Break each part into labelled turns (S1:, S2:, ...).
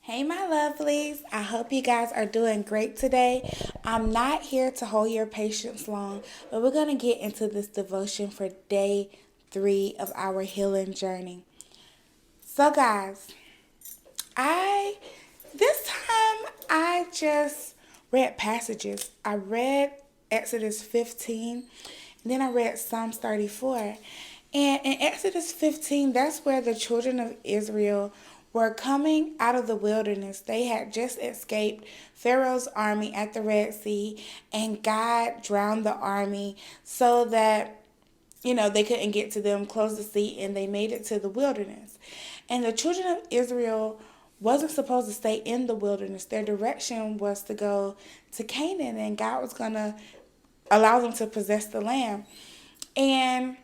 S1: Hey, my lovelies. I hope you guys are doing great today. I'm not here to hold your patience long, but we're going to get into this devotion for day 3 of our healing journey. So, guys, I this time I just read passages. I read Exodus 15, and then I read Psalms 34. And in Exodus 15, that's where the children of Israel were coming out of the wilderness. They had just escaped Pharaoh's army at the Red Sea, and God drowned the army so that they couldn't get to them, closed the sea, and they made it to the wilderness. And the children of Israel wasn't supposed to stay in the wilderness. Their direction was to go to Canaan, and God was going to allow them to possess the land. And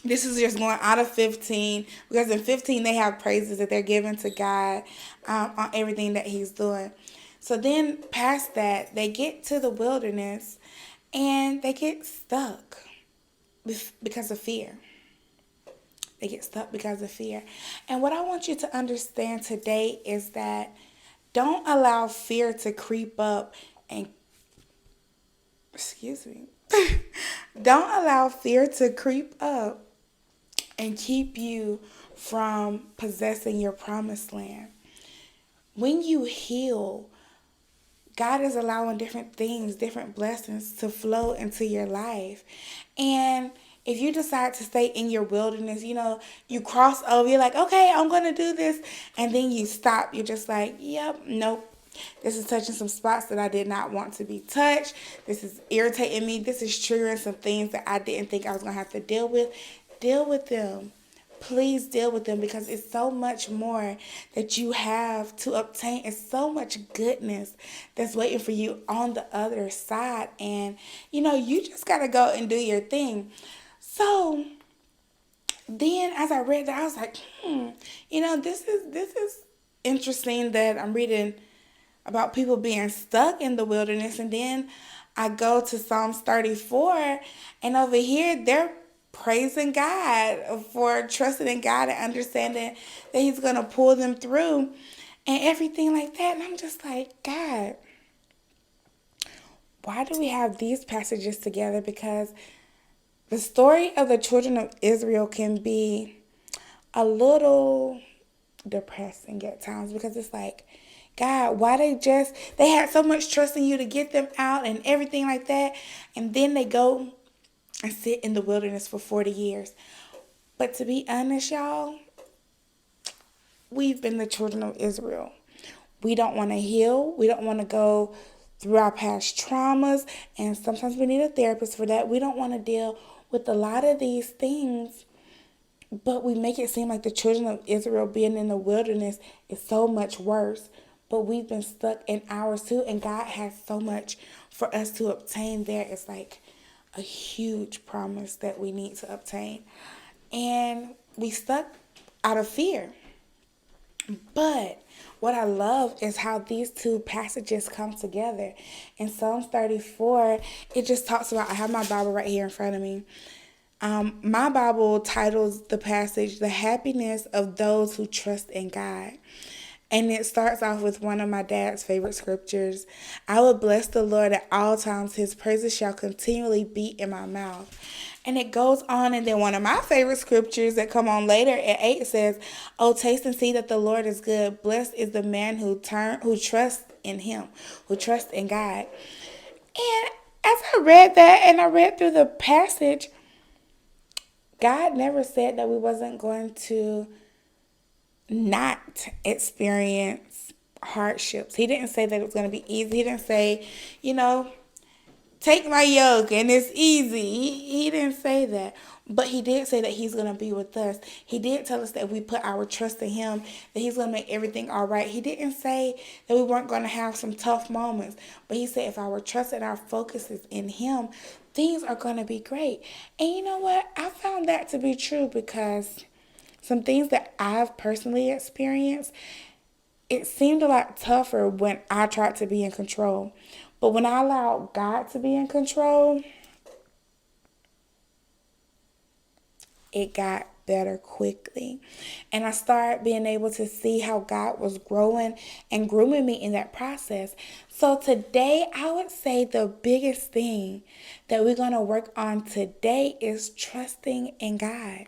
S1: this is just going out of 15, because in 15 they have praises that they're giving to God on everything that He's doing. So then past that, they get to the wilderness and they get stuck because of fear. They get stuck because of fear. And what I want you to understand today is that don't allow fear to creep up and, excuse me, don't allow fear to creep up and keep you from possessing your promised land. When you heal, God is allowing different things, different blessings to flow into your life. And if you decide to stay in your wilderness, you cross over, you're like, okay, I'm going to do this. And then you stop. You're just like, yep, nope. This is touching some spots that I did not want to be touched. This is irritating me. This is triggering some things that I didn't think I was going to have to deal with. Deal with them. Please deal with them, because it's so much more that you have to obtain. It's so much goodness that's waiting for you on the other side. And, you just got to go and do your thing. So then as I read that, I was like, this is interesting that I'm reading about people being stuck in the wilderness. And then I go to Psalms 34, and over here they're praising God for trusting in God and understanding that He's going to pull them through and everything like that. And I'm just like, God, why do we have these passages together? Because the story of the children of Israel can be a little depressing at times, because it's like, God, why they had so much trust in you to get them out and everything like that, and then they go and sit in the wilderness for 40 years. But to be honest, y'all, we've been the children of Israel. We don't want to heal. We don't want to go through our past traumas, and sometimes we need a therapist for that. We don't want to deal with a lot of these things, but we make it seem like the children of Israel being in the wilderness is so much worse. But we've been stuck in ours too, and God has so much for us to obtain there. It's like a huge promise that we need to obtain. And we stuck out of fear. But what I love is how these two passages come together. In Psalms 34, it just talks about, I have my Bible right here in front of me. My Bible titles the passage, "The Happiness of Those Who Trust in God." And it starts off with one of my dad's favorite scriptures. "I will bless the Lord at all times. His praises shall continually be in my mouth." And it goes on, and then one of my favorite scriptures that come on later at 8 says, "Oh, taste and see that the Lord is good. Blessed is the man who trusts in Him, who trusts in God." And as I read that and I read through the passage, God never said that we wasn't going to not experience hardships. He didn't say that it was going to be easy. He didn't say, you know, take my yoke and it's easy. He didn't say that. But He did say that He's going to be with us. He did tell us that if we put our trust in Him, that He's going to make everything all right. He didn't say that we weren't going to have some tough moments. But He said if our trust and our focus is in Him, things are going to be great. And you know what? I found that to be true, because some things that I've personally experienced, it seemed a lot tougher when I tried to be in control. But when I allowed God to be in control, it got better quickly. And I started being able to see how God was growing and grooming me in that process. So today, I would say the biggest thing that we're going to work on today is trusting in God.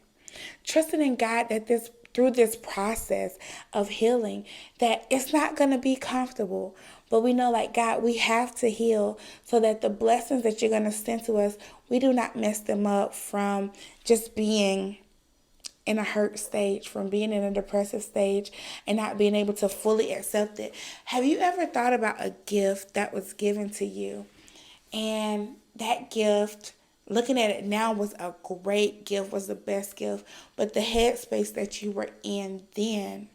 S1: Trusting in God that this through this process of healing, that it's not going to be comfortable, but we know, like, God, we have to heal so that the blessings that you're going to send to us, we do not mess them up from just being in a hurt stage, from being in a depressive stage and not being able to fully accept it. Have you ever thought about a gift that was given to you, and that gift, looking at it now, was a great gift, was the best gift, but the headspace that you were in then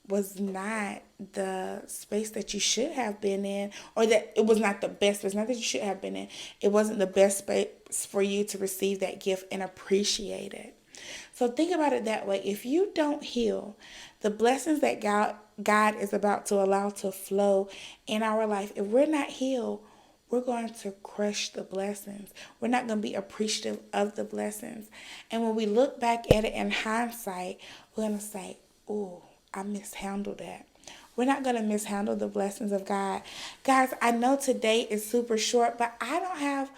S1: was not the space that you should have been in, or that it was not the best space, not that you should have been in. It wasn't the best space for you to receive that gift and appreciate it. So think about it that way. If you don't heal, the blessings that God is about to allow to flow in our life, if we're not healed, we're going to crush the blessings. We're not going to be appreciative of the blessings. And when we look back at it in hindsight, we're going to say, "Oh, I mishandled that." We're not going to mishandle the blessings of God. Guys, I know today is super short, but I don't have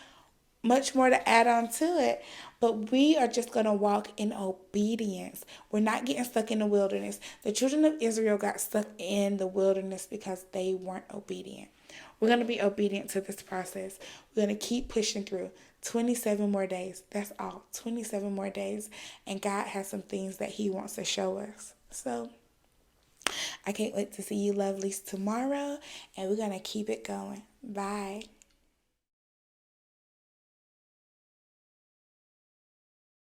S1: much more to add on to it. But we are just going to walk in obedience. We're not getting stuck in the wilderness. The children of Israel got stuck in the wilderness because they weren't obedient. We're going to be obedient to this process. We're going to keep pushing through. 27 more days. That's all. 27 more days. And God has some things that He wants to show us. So I can't wait to see you lovelies tomorrow. And we're going to keep it going. Bye.